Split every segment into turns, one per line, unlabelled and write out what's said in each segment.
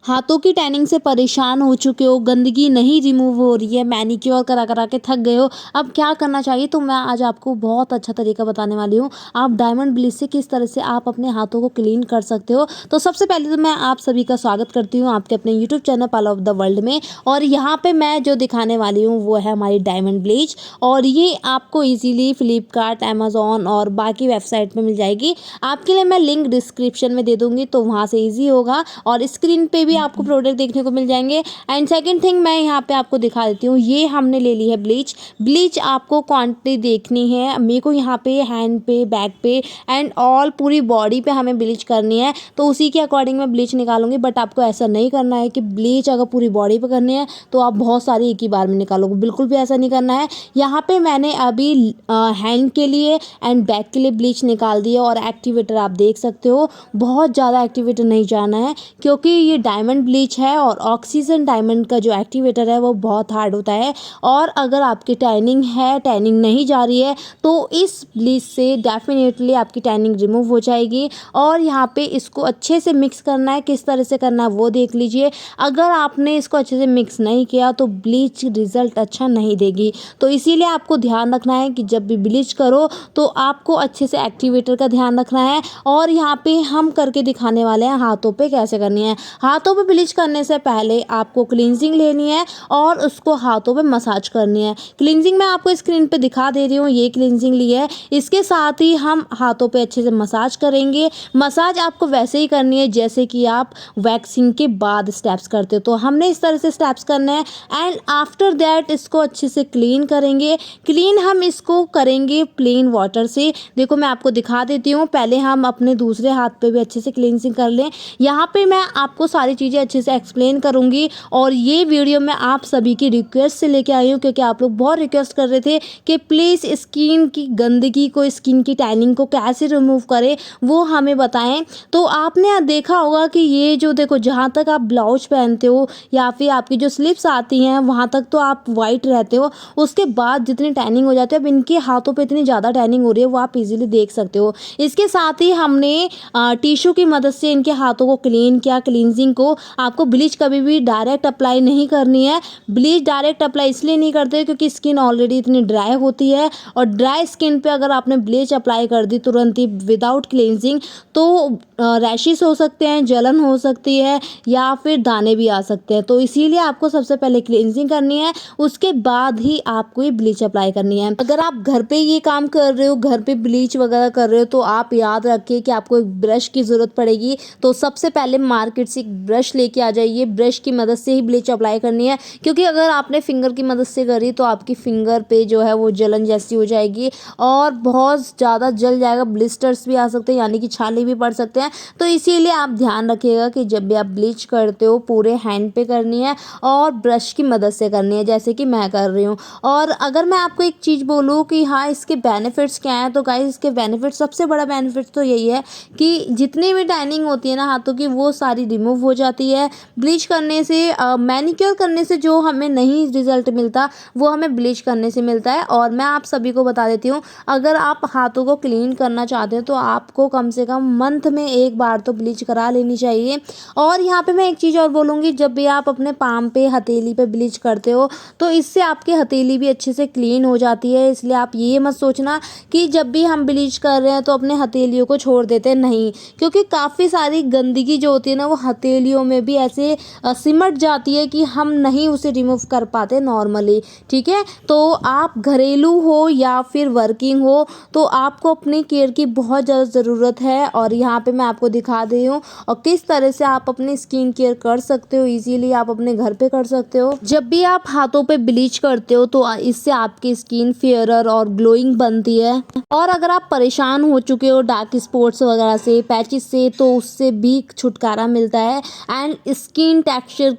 हाथों की टैनिंग से परेशान हो चुके हो, गंदगी नहीं रिमूव हो रही है, मैनीक्योर करा करा के थक गए हो, अब क्या करना चाहिए? तो मैं आज आपको बहुत अच्छा तरीका बताने वाली हूँ। आप डायमंड ब्लीच से किस तरह से आप अपने हाथों को क्लीन कर सकते हो। तो सबसे पहले तो मैं आप सभी का स्वागत करती हूँ आपके अपने YouTube channel pearl of the world में। और यहाँ पे मैं जो दिखाने वाली हूँ वो है हमारी डायमंड ब्लीच, और ये आपको ईजिली फ्लिपकार्ट, अमेजोन और बाकी वेबसाइट में मिल जाएगी। आपके लिए मैं लिंक डिस्क्रिप्शन में दे दूँगी, तो वहाँ से ईजी होगा और स्क्रीन पे भी आपको प्रोडक्ट देखने को मिल जाएंगे। एंड सेकंड थिंग, मैं यहाँ पे आपको दिखा देती हूँ, ये हमने ले ली है ब्लीच आपको क्वांटिटी देखनी है। मेरे को यहाँ पे हैंड पे, बैक पे एंड ऑल पूरी बॉडी पे हमें ब्लीच करनी है, तो उसी के अकॉर्डिंग मैं ब्लीच निकालूंगी। बट आपको ऐसा नहीं करना है कि ब्लीच अगर पूरी बॉडी पे करनी है तो आप बहुत सारी एक ही बार में निकालोगे, बिल्कुल भी ऐसा नहीं करना है। यहाँ पे मैंने अभी हैंड के लिए एंड बैक के लिए ब्लीच निकाल दी है, और एक्टिवेटर आप देख सकते हो, बहुत ज़्यादा एक्टिवेटर नहीं जाना है क्योंकि ये डायमंड ब्लीच है और ऑक्सीजन डायमंड का जो एक्टिवेटर है वो बहुत हार्ड होता है। और अगर आपकी टैनिंग है, टैनिंग नहीं जा रही है, तो इस ब्लीच से डेफिनेटली आपकी टैनिंग रिमूव हो जाएगी। और यहाँ पे इसको अच्छे से मिक्स करना है, किस तरह से करना है वो देख लीजिए। अगर आपने इसको अच्छे से मिक्स नहीं किया तो ब्लीच रिजल्ट अच्छा नहीं देगी। तो इसीलिए आपको ध्यान रखना है कि जब भी ब्लीच करो तो आपको अच्छे से एक्टिवेटर का ध्यान रखना है। और यहाँ पे हम करके दिखाने वाले हैं हाथों पे कैसे करनी है। हाथों पे ब्लीच करने से पहले आपको क्लींजिंग लेनी है और उसको हाथों पे मसाज करनी है। क्लींजिंग मैं आपको स्क्रीन पे दिखा दे रही हूँ, ये क्लींजिंग ली है। इसके साथ ही हम हाथों पे अच्छे से मसाज करेंगे। मसाज आपको वैसे ही करनी है जैसे कि आप वैक्सिंग के बाद स्टेप्स करते हो, तो हमने इस तरह से स्टेप्स करने हैं। एंड आफ्टर दैट इसको अच्छे से क्लीन करेंगे। क्लीन हम इसको करेंगे प्लेन वाटर से। देखो मैं आपको दिखा देती हूँ, पहले हम अपने दूसरे हाथ पे भी अच्छे से क्लींजिंग कर लें। यहाँ पे मैं आपको सारी चीज़ें अच्छे से एक्सप्लेन करूँगी, और ये वीडियो मैं आप सभी की रिक्वेस्ट से लेके आई हूँ क्योंकि आप लोग बहुत रिक्वेस्ट कर रहे थे कि प्लीज़ स्किन की गंदगी को, स्किन की टैनिंग को कैसे रिमूव करें वो हमें बताएं। तो आपने देखा होगा कि ये जो देखो, जहाँ तक आप ब्लाउज पहनते हो या फिर आपकी जो स्लिप्स आती हैं वहाँ तक तो आप वाइट रहते हो, उसके बाद जितनी टैनिंग हो जाती है, अब इनके हाथों पे इतनी ज़्यादा टैनिंग हो रही है वो आप इजीली देख सकते हो। इसके साथ ही हमने टिश्यू की मदद से इनके हाथों को क्लीन किया। क्लींजिंग को आपको ब्लीच कभी भी डायरेक्ट अप्लाई नहीं करनी है। ब्लीच डायरेक्ट अप्लाई इसलिए नहीं करते क्योंकि स्किन ऑलरेडी इतनी ड्राई होती है, और ड्राई स्किन पे अगर आपने ब्लीच अप्लाई कर दी तुरंत ही विदाउट क्लींजिंग, तो रैशेस हो सकते हैं, जलन हो सकती है, या फिर दाने भी आ सकते हैं। तो इसीलिए आपको सबसे पहले क्लींजिंग करनी है, उसके बाद ही आपको ये ब्लीच अप्लाई करनी है। अगर आप घर पे ये काम कर रहे हो, घर पे ब्लीच वगैरह कर रहे हो, तो आप याद रखिए कि आपको एक ब्रश की ज़रूरत पड़ेगी। तो सबसे पहले मार्केट से एक ब्रश लेके आ जाइए। ब्रश की मदद से ही ब्लीच अप्लाई करनी है, क्योंकि अगर आपने फिंगर की मदद से करी तो आपकी फिंगर पे जो है वो जलन जैसी हो जाएगी और बहुत ज़्यादा जल जाएगा। ब्लिस्टर्स भी आ सकते हैं, यानी कि छाले भी पड़ सकते हैं। तो इसीलिए आप ध्यान रखिएगा कि जब भी आप ब्लीच करते हो पूरे हैंड पे करनी है और ब्रश की मदद से करनी है, जैसे कि मैं कर रही हूँ। और अगर मैं आपको एक चीज़ बोलूँ कि हाँ इसके बेनिफिट्स क्या हैं, तो गाइस इसके बेनिफिट, सबसे बड़ा बेनिफिट तो यही है कि जितनी भी टैनिंग होती है ना हाथों की, वो सारी रिमूव हो जाती है ब्लीच करने से। मैनिक्योर करने से जो हमें नहीं रिजल्ट मिलता वो हमें ब्लीच करने से मिलता है। और मैं आप सभी को बता देती हूँ, अगर आप हाथों को क्लीन करना चाहते हो तो आपको कम से कम मंथ में एक बार तो ब्लीच करा लेनी चाहिए। और यहाँ पे मैं एक चीज़ और बोलूँगी, जब भी आप अपने पाम पे, हथेली पे ब्लीच करते हो तो इससे आपकी हथेली भी अच्छे से क्लीन हो जाती है। इसलिए आप ये मत सोचना कि जब भी हम ब्लीच कर रहे हैं तो अपने हथेलियों को छोड़ देते, नहीं, क्योंकि काफ़ी सारी गंदगी जो होती है ना वो हथेलियों में भी ऐसे सिमट जाती है कि हम नहीं उसे रिमूव कर पाते नॉर्मली। ठीक है, तो आप घरेलू हो या फिर वर्किंग हो, तो आपको अपनी केयर की बहुत ज़्यादा ज़रूरत है। और यहाँ पे मैं आपको दिखा दे रही हूँ और किस तरह से आप अपनी स्किन केयर कर सकते हो, इजीली आप अपने घर पे कर सकते हो। जब भी आप हाथों पे ब्लीच करते हो तो इससे आपकी स्किन फेयरर और ग्लोइंग बनती है। और अगर आप परेशान हो चुके हो डार्क स्पॉट्स वगैरह से, पैचेस से, तो उससे भी छुटकारा मिलता है एंड स्किन टेक्सचर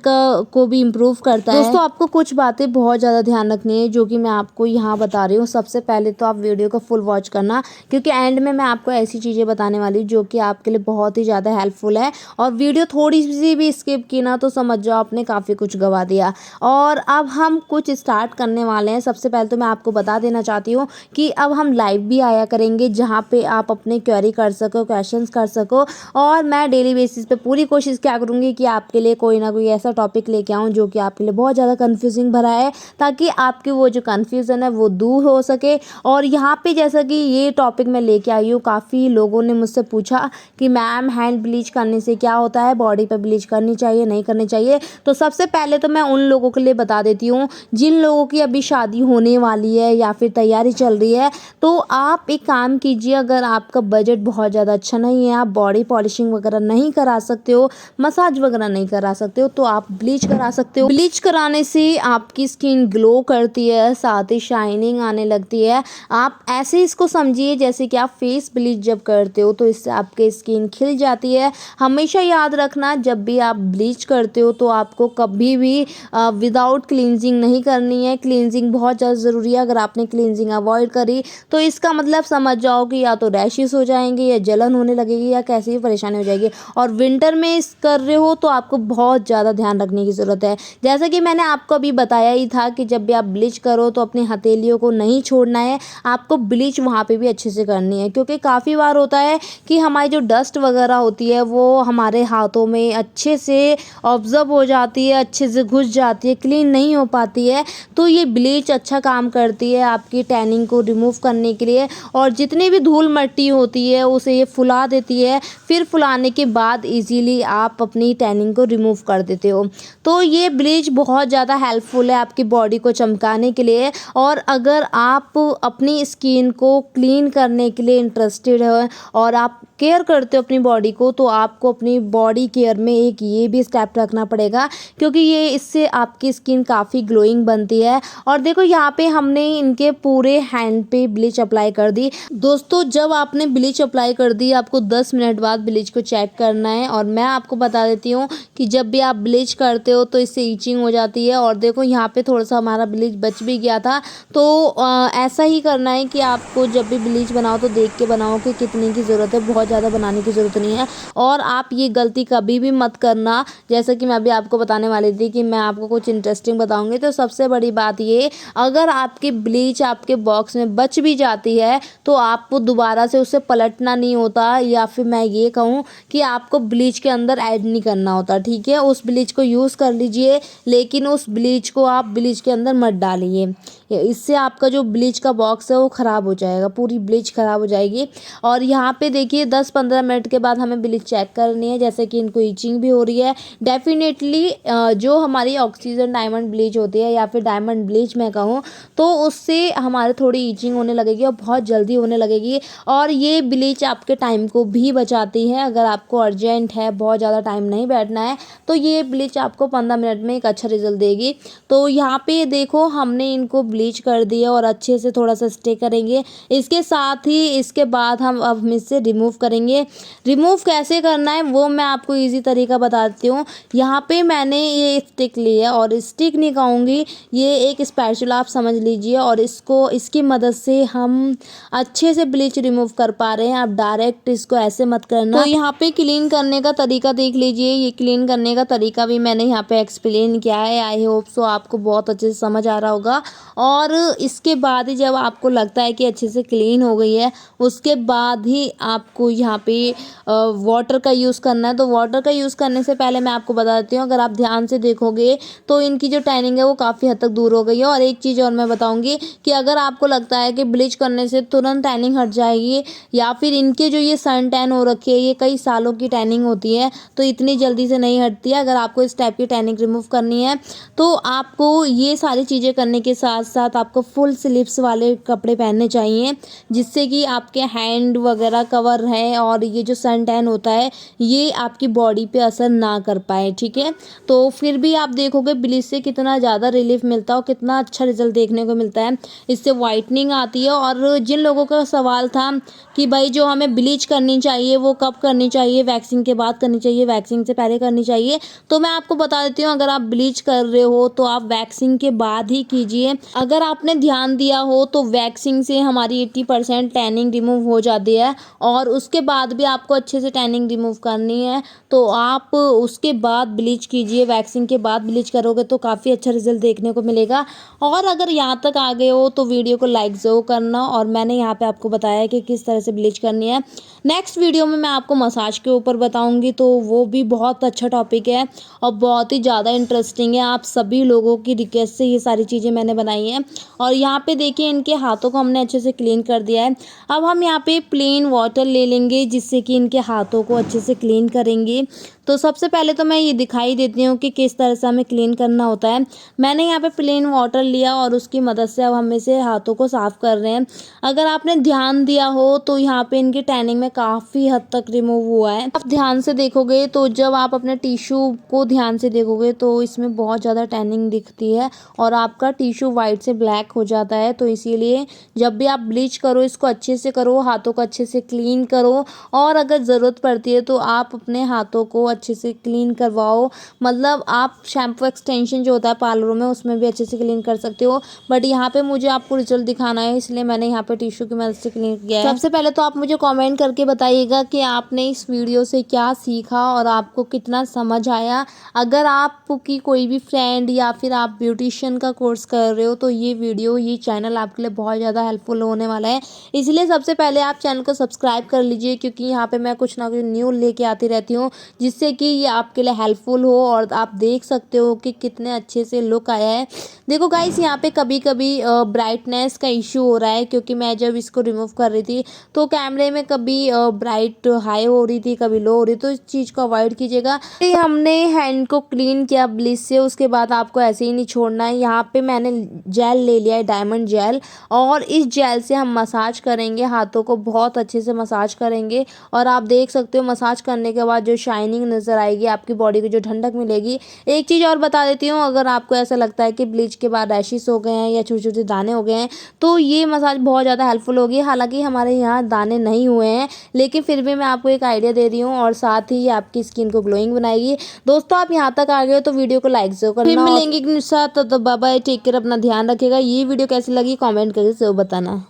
को भी इम्प्रूव करता है। दोस्तों आपको कुछ बातें बहुत ज़्यादा ध्यान रखनी है जो कि मैं आपको यहाँ बता रही हूँ। सबसे पहले तो आप वीडियो को फुल वॉच करना, क्योंकि एंड में मैं आपको ऐसी चीज़ें बताने वाली हूँ जो कि आपके लिए बहुत ही ज़्यादा हेल्पफुल है। और वीडियो थोड़ी सी भी स्किप की ना तो समझ जाओ आपने काफ़ी कुछ गवा दिया। और अब हम कुछ स्टार्ट करने वाले हैं। सबसे पहले तो मैं आपको बता देना चाहती हूँ कि अब हम लाइव भी आया करेंगे, जहाँ पे आप अपने क्वेरी कर सको, क्वेश्चंस कर सको। और मैं डेली बेसिस पे पूरी कोशिश क्या करूँगी चाहूँगी कि आपके लिए कोई ना कोई ऐसा टॉपिक लेके आऊँ जो कि आपके लिए बहुत ज़्यादा कन्फ्यूजिंग भरा है, ताकि आपकी वो जो कन्फ्यूज़न है वो दूर हो सके। और यहाँ पे जैसा कि ये टॉपिक मैं लेके आई हूँ, काफ़ी लोगों ने मुझसे पूछा कि मैम हैंड ब्लीच करने से क्या होता है, बॉडी पे ब्लीच करनी चाहिए नहीं करनी चाहिए। तो सबसे पहले तो मैं उन लोगों के लिए बता देती हूँ जिन लोगों की अभी शादी होने वाली है या फिर तैयारी चल रही है। तो आप एक काम कीजिए, अगर आपका बजट बहुत ज़्यादा अच्छा नहीं है, आप बॉडी पॉलिशिंग वगैरह नहीं करा सकते हो, मसाज वगैरह नहीं करा सकते हो, तो आप ब्लीच करा सकते हो। ब्लीच कराने से आपकी स्किन ग्लो करती है, साथ ही शाइनिंग आने लगती है। आप ऐसे इसको समझिए जैसे कि आप फेस ब्लीच जब करते हो तो इससे आपकी स्किन खिल जाती है। हमेशा याद रखना, जब भी आप ब्लीच करते हो तो आपको कभी भी विदाउट क्लींजिंग नहीं करनी है। क्लींजिंग बहुत ज़्यादा ज़रूरी है। अगर आपने क्लींजिंग अवॉइड करी तो इसका मतलब समझ जाओ कि या तो रैशेस हो जाएंगे, या जलन होने लगेगी, या कैसी भी परेशानी हो जाएगी। और विंटर में इस कर रहे हो तो आपको बहुत ज़्यादा ध्यान रखने की ज़रूरत है। जैसा कि मैंने आपको अभी बताया ही था कि जब भी आप ब्लीच करो तो अपनी हथेलियों को नहीं छोड़ना है, आपको ब्लीच वहाँ पे भी अच्छे से करनी है। क्योंकि काफ़ी बार होता है कि हमारी जो डस्ट वगैरह होती है वो हमारे हाथों में अच्छे से ऑब्जर्व हो जाती है, अच्छे से घुस जाती है, क्लीन नहीं हो पाती है। तो ये ब्लीच अच्छा काम करती है आपकी टैनिंग को रिमूव करने के लिए। और जितनी भी धूल मट्टी होती है उसे ये फुला देती है। फिर फुलाने के बाद इजीली आप अपनी टैनिंग को रिमूव कर देते हो। तो ये ब्लीच बहुत ज़्यादा हेल्पफुल है आपकी बॉडी को चमकाने के लिए। और अगर आप अपनी स्किन को क्लीन करने के लिए इंटरेस्टेड है और आप केयर करते हो अपनी बॉडी को, तो आपको अपनी बॉडी केयर में एक ये भी स्टेप रखना पड़ेगा, क्योंकि ये इससे आपकी स्किन काफ़ी ग्लोइंग बनती है। और देखो यहाँ पे हमने इनके पूरे हैंड पे ब्लीच अप्लाई कर दी। दोस्तों जब आपने ब्लीच अप्लाई कर दी, आपको 10 मिनट बाद ब्लीच को चेक करना है। और मैं आपको बता देती हूँ कि जब भी आप ब्लीच करते हो तो इससे ईचिंग हो जाती है। और देखो यहाँ पे थोड़ा सा हमारा ब्लीच बच भी गया था। तो ऐसा ही करना है कि आपको जब भी ब्लीच बनाओ तो देख के बनाओ कि कितने की ज़रूरत है, बहुत ज़्यादा बनाने की ज़रूरत नहीं है। और आप ये गलती कभी भी मत करना, जैसा कि मैं अभी आपको बताने वाली थी कि मैं आपको कुछ इंटरेस्टिंग बताऊंगी। तो सबसे बड़ी बात ये, अगर आपकी ब्लीच आपके बॉक्स में बच भी जाती है तो आपको दोबारा से उसे पलटना नहीं होता, या फिर मैं ये कहूँ कि आपको ब्लीच के अंदर ऐड नहीं करना होता। ठीक है, उस ब्लीच को यूज़ कर लीजिए, लेकिन उस ब्लीच को आप ब्लीच के अंदर मत डालिए। इससे आपका जो ब्लीच का बॉक्स है वो ख़राब हो जाएगा, पूरी ब्लीच ख़राब हो जाएगी। और यहाँ पे देखिए 10-15 मिनट के बाद हमें ब्लीच चेक करनी है, जैसे कि इनको ईचिंग भी हो रही है। डेफिनेटली जो हमारी ऑक्सीजन डायमंड ब्लीच होती है या फिर डायमंड ब्लीच मैं कहूँ, तो उससे हमारे थोड़ी ईचिंग होने लगेगी और बहुत जल्दी होने लगेगी। और ये ब्लीच आपके टाइम को भी बचाती है। अगर आपको अर्जेंट है, बहुत ज़्यादा टाइम नहीं बैठना है, तो ये ब्लीच आपको 15 मिनट में एक अच्छा रिजल्ट देगी। तो यहाँ पे देखो हमने इनको ब्लीच कर दिया और अच्छे से थोड़ा सा स्टे करेंगे। इसके साथ ही इसके बाद हम इससे रिमूव करेंगे। रिमूव कैसे करना है वो मैं आपको इजी तरीका बताती हूँ। यहाँ पे मैंने ये स्टिक ली है, और स्टिक नहीं कहूँगी, ये एक स्पैचुला आप समझ लीजिए। और इसकी मदद से हम अच्छे से ब्लीच रिमूव कर पा रहे हैं। आप डायरेक्ट इसको ऐसे मत करना। तो यहाँ पे क्लीन करने का तरीका देख लीजिए। ये क्लीन करने का तरीका भी मैंने यहाँ पे एक्सप्लेन किया है। आई होप सो आपको बहुत अच्छे से समझ आ रहा होगा। और इसके बाद ही जब आपको लगता है कि अच्छे से क्लीन हो गई है, उसके बाद ही आपको यहाँ पे वाटर का यूज़ करना है। तो वाटर का यूज़ करने से पहले मैं आपको बता देती हूँ, अगर आप ध्यान से देखोगे तो इनकी जो टैनिंग है वो काफ़ी हद तक दूर हो गई है। और एक चीज़ और मैं बताऊँगी कि अगर आपको लगता है कि ब्लीच करने से तुरंत टैनिंग हट जाएगी, या फिर इनके जो ये सन टैन हो रखी है, ये कई सालों की टैनिंग होती है, तो इतनी जल्दी से नहीं हटती है। अगर आपको इस टाइप की टैनिंग रिमूव करनी है तो आपको ये सारी चीज़ें करने के साथ साथ आपको फुल स्लीव्स वाले कपड़े पहनने चाहिए, जिससे कि आपके हैंड वगैरह कवर है और ये जो सन टैन होता है ये आपकी बॉडी पे असर ना कर पाए। ठीक है, तो फिर भी आप देखोगे ब्लीच से कितना ज़्यादा रिलीफ मिलता है और कितना अच्छा रिजल्ट देखने को मिलता है। इससे वाइटनिंग आती है। और जिन लोगों का सवाल था कि भाई जो हमें ब्लीच करनी चाहिए वो कब करनी चाहिए, वैक्सिंग के बाद करनी चाहिए, वैक्सिंग से पहले करनी चाहिए, तो मैं आपको बता देती हूँ, अगर आप ब्लीच कर रहे हो तो आप वैक्सिंग के बाद ही कीजिए। अगर आपने ध्यान दिया हो तो वैक्सिंग से हमारी 80% टैनिंग रिमूव हो जाती है, और उसके बाद भी आपको अच्छे से टैनिंग रिमूव करनी है तो आप उसके बाद ब्लीच कीजिए। वैक्सिंग के बाद ब्लीच करोगे तो काफ़ी अच्छा रिजल्ट देखने को मिलेगा। और अगर यहाँ तक आ गए हो तो वीडियो को लाइक ज़रूर करना, और मैंने यहाँ पे आपको बताया कि किस तरह से ब्लीच करनी है। नेक्स्ट वीडियो में मैं आपको मसाज के ऊपर बताऊंगी, तो वो भी बहुत अच्छा टॉपिक है और बहुत ही ज़्यादा इंटरेस्टिंग है। आप सभी लोगों की रिक्वेस्ट से ये सारी चीज़ें मैंने बनाई हैं। और यहाँ पे देखिए इनके हाथों को हमने अच्छे से क्लीन कर दिया है। अब हम यहाँ पे प्लेन वाटर ले लेंगे जिससे कि इनके हाथों को अच्छे से क्लीन करेंगे। तो सबसे पहले तो मैं ये दिखाई देती हूँ कि किस तरह से हमें क्लीन करना होता है। मैंने यहाँ पे प्लेन वाटर लिया और उसकी मदद से अब हम इसे हाथों को साफ़ कर रहे हैं। अगर आपने ध्यान दिया हो तो यहाँ पे इनकी टैनिंग में काफ़ी हद तक रिमूव हुआ है। आप ध्यान से देखोगे तो जब आप अपने टिश्यू को ध्यान से देखोगे तो इसमें बहुत ज़्यादा टैनिंग दिखती है और आपका टिश्यू वाइट से ब्लैक हो जाता है। तो इसीलिए जब भी आप ब्लीच करो इसको अच्छे से करो, हाथों को अच्छे से क्लीन करो, और अगर ज़रूरत पड़ती है तो आप अपने हाथों को अच्छे से क्लीन करवाओ। मतलब आप शैम्पू एक्सटेंशन जो होता है पार्लरों में उसमें भी अच्छे से क्लीन कर सकते हो, बट यहाँ पे मुझे आपको रिजल्ट दिखाना है इसलिए मैंने यहाँ पे टिश्यू की मदद से क्लीन किया है। सबसे पहले तो आप मुझे कमेंट करके बताइएगा कि आपने इस वीडियो से क्या सीखा और आपको कितना समझ आया। अगर आपकी कोई भी फ्रेंड या फिर आप ब्यूटिशियन का कोर्स कर रहे हो तो ये वीडियो, ये चैनल आपके लिए बहुत ज़्यादा हेल्पफुल होने वाला है। इसलिए सबसे पहले आप चैनल को सब्सक्राइब कर लीजिए, क्योंकि यहाँ पे मैं कुछ ना कुछ न्यू लेके आती रहती हूँ जिससे कि ये आपके लिए हेल्पफुल हो। और आप देख सकते हो कि कितने अच्छे से लुक आया है। देखो गाइस यहाँ पे कभी कभी ब्राइटनेस का इशू हो रहा है, क्योंकि मैं जब इसको रिमूव कर रही थी तो कैमरे में कभी ब्राइट हाई हो रही थी कभी लो हो रही, तो इस चीज़ को अवॉइड कीजिएगा। हमने हैंड को क्लीन किया ब्लीच से, उसके बाद आपको ऐसे ही नहीं छोड़ना है। यहाँ पे मैंने जेल ले लिया है, डायमंड जेल, और इस जेल से हम मसाज करेंगे, हाथों को बहुत अच्छे से मसाज करेंगे। और आप देख सकते हो मसाज करने के बाद जो शाइनिंग नज़र आएगी, आपकी बॉडी को जो ठंडक मिलेगी। एक चीज़ और बता देती हूँ, अगर आपको ऐसा लगता है कि ब्लीच के बाद रैशेस हो गए हैं या छोटे छोटे दाने हो गए हैं तो ये मसाज बहुत ज़्यादा हेल्पफुल होगी। हालांकि हमारे यहाँ दाने नहीं हुए हैं, लेकिन फिर भी मैं आपको एक आइडिया दे रही हूँ, और साथ ही ये आपकी स्किन को ग्लोइंग बनाएगी। दोस्तों आप यहाँ तक आ गए हो तो वीडियो को लाइक जरूर करना। फिर मिलेंगे एक साथ, तो बाय बाय, टेक केयर, अपना ध्यान रखेगा। ये वीडियो कैसी लगी कमेंट करके जरूर बताना।